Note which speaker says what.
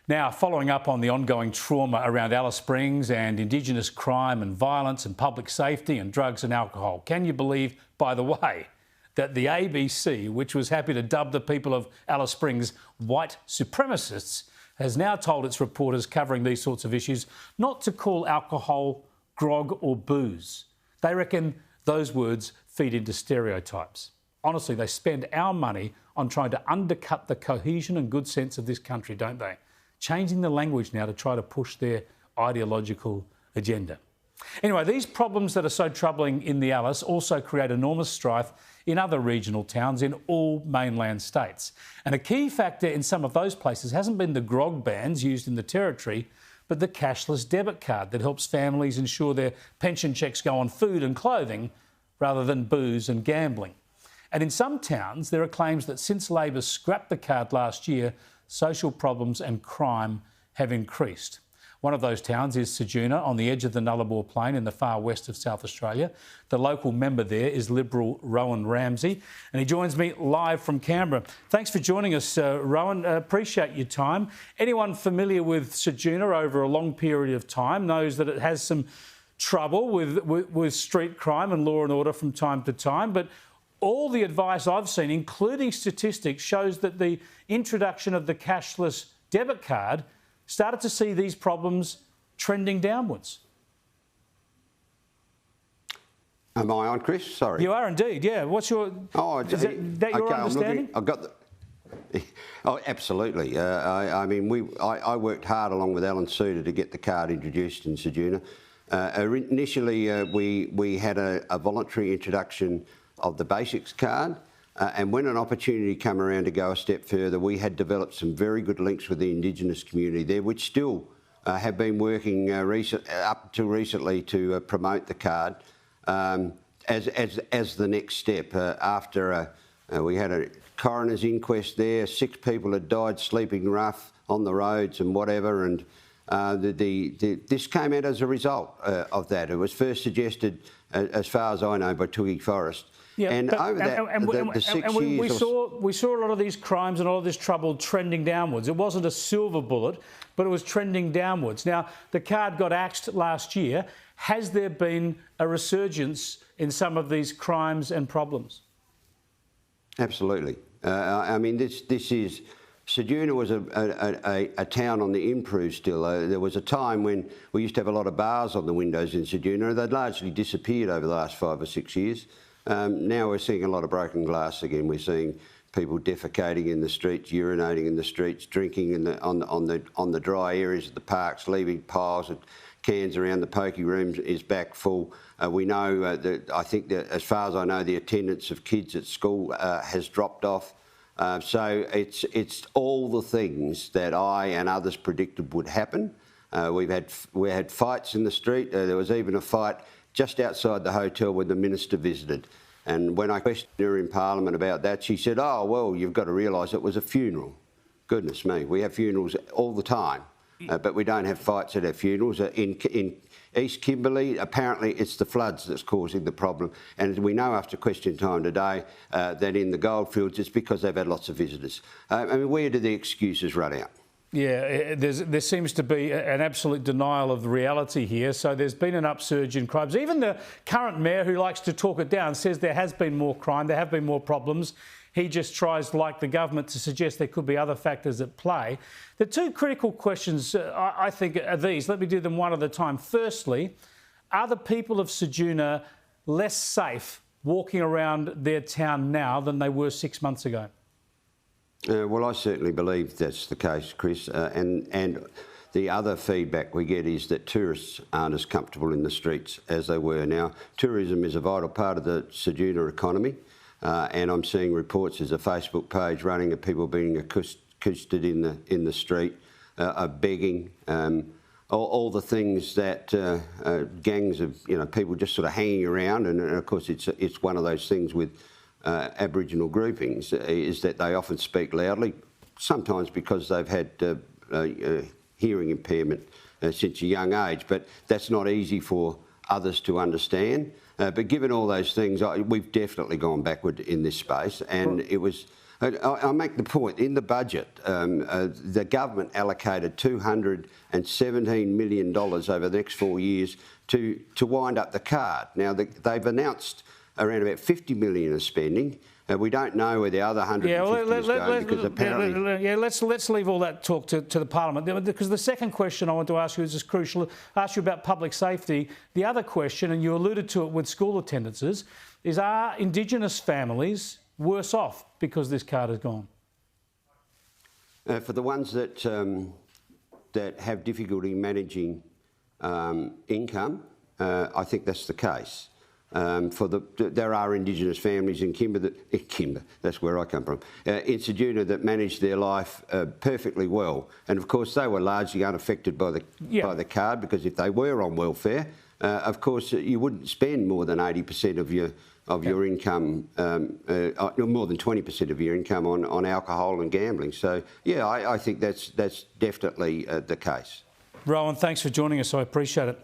Speaker 1: Now, following up on the ongoing trauma around Alice Springs and Indigenous crime and violence and public safety and drugs and alcohol, can you believe, by the way, that the ABC, which was happy to dub the people of Alice Springs white supremacists, has now told its reporters covering these sorts of issues not to call alcohol grog or booze? They reckon those words feed into stereotypes. Honestly, they spend our money on trying to undercut the cohesion and good sense of this country, don't they? Changing the language now to try to push their ideological agenda. Anyway, these problems that are so troubling in the Alice also create enormous strife in other regional towns in all mainland states. And a key factor in some of those places hasn't been the grog bans used in the territory, but the cashless debit card that helps families ensure their pension checks go on food and clothing rather than booze and gambling. And in some towns, there are claims that since Labor scrapped the card last year, social problems and crime have increased. One of those towns is Ceduna, on the edge of the Nullarbor Plain in the far west of South Australia. The local member there is Liberal Rowan Ramsey, and he joins me live from Canberra. Thanks for joining us, Rowan. Appreciate your time. Anyone familiar with Ceduna over a long period of time knows that it has some trouble with street crime and law and order from time to time, but all the advice I've seen, including statistics, shows that the introduction of the cashless debit card started to see these problems trending downwards.
Speaker 2: Am I on, Chris? Sorry.
Speaker 1: You are indeed, yeah. What's your... is that your understanding?
Speaker 2: Oh, absolutely. I worked hard along with Alan Suter to get the card introduced in Ceduna. Initially, we had a voluntary introduction of the basics card, and when an opportunity came around to go a step further, we had developed some very good links with the Indigenous community there, which still have been working up to recently to promote the card as the next step. After we had a coroner's inquest there, 6 people had died sleeping rough on the roads and whatever, and this came out as a result of that. It was first suggested, as far as I know, by Toogie Forrest.
Speaker 1: Yeah, and we saw a lot of these crimes and all of this trouble trending downwards. It wasn't a silver bullet, but it was trending downwards. Now, the card got axed last year. Has there been a resurgence in some of these crimes and problems?
Speaker 2: Absolutely. This is... Ceduna was a town on the improve still. There was a time when we used to have a lot of bars on the windows in Ceduna. They'd largely disappeared over the last 5 or 6 years. Now we're seeing a lot of broken glass again. We're seeing people defecating in the streets, urinating in the streets, drinking on the dry areas of the parks, leaving piles of cans around the pokie rooms is back full. We know that, I think that, as far as I know, the attendance of kids at school has dropped off. So it's all the things that I and others predicted would happen. We had fights in the street. There was even a fight just outside the hotel when the minister visited. And when I questioned her in Parliament about that, she said, "Oh, well, you've got to realise it was a funeral." Goodness me, we have funerals all the time, but we don't have fights at our funerals. In East Kimberley, apparently it's the floods that's causing the problem. And we know after question time today that in the goldfields it's because they've had lots of visitors. Where do the excuses run out?
Speaker 1: Yeah, there seems to be an absolute denial of the reality here. So there's been an upsurge in crimes. Even the current mayor, who likes to talk it down, says there has been more crime, there have been more problems. He just tries, like the government, to suggest there could be other factors at play. The 2 critical questions, I think, are these. Let me do them one at a time. Firstly, are the people of Ceduna less safe walking around their town now than they were 6 months ago?
Speaker 2: Well, I certainly believe that's the case, Chris. And the other feedback we get is that tourists aren't as comfortable in the streets as they were. Now, tourism is a vital part of the Ceduna economy. And I'm seeing reports, there's a Facebook page running of people being accosted in the street, begging, all the things that gangs of people just sort of hanging around. And of course, it's one of those things with Aboriginal groupings is that they often speak loudly, sometimes because they've had hearing impairment since a young age. But that's not easy for others to understand. But given all those things, we've definitely gone backward in this space, and it was I make the point, in the budget, the government allocated $217 million over the next 4 years to wind up the card. Now, they've announced around about $50 million of spending. We don't know where the other 150 is going because apparently...
Speaker 1: Let's leave all that talk to the Parliament, because the second question I want to ask you is crucial. I asked you about public safety. The other question, and you alluded to it with school attendances, is are Indigenous families worse off because this card is gone?
Speaker 2: For the ones that have difficulty managing income, I think that's the case. There are Indigenous families in Kimber, that's where I come from, in Ceduna that manage their life perfectly well, and of course they were largely unaffected by the card, because if they were on welfare, of course you wouldn't spend more than 80% of your income, more than 20% of your income on alcohol and gambling. So yeah, I think that's definitely the case.
Speaker 1: Rowan, thanks for joining us. I appreciate it.